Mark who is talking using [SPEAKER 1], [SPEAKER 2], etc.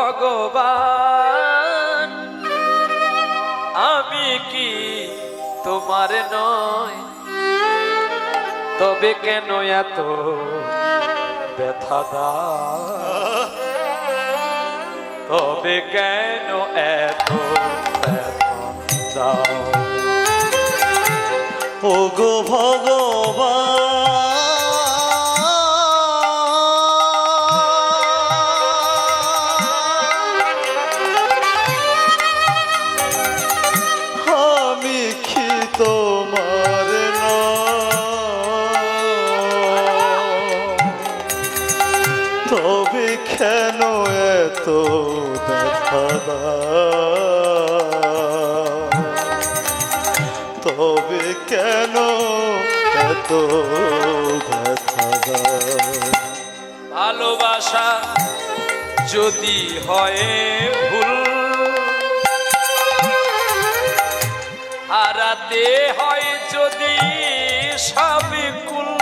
[SPEAKER 1] ভগবান আমি কি তোমার নয় তবে কেন এত ব্যথা দাও তবে কেন এত ব্যথা দাও
[SPEAKER 2] ওগো ভগবান আমি কি তোমার তবে কেন এত ব্যথা তবে কেন এত ব্যথা
[SPEAKER 1] ভালোবাসা যদি হয় ভুল হারাতে হয় যদি সব কুল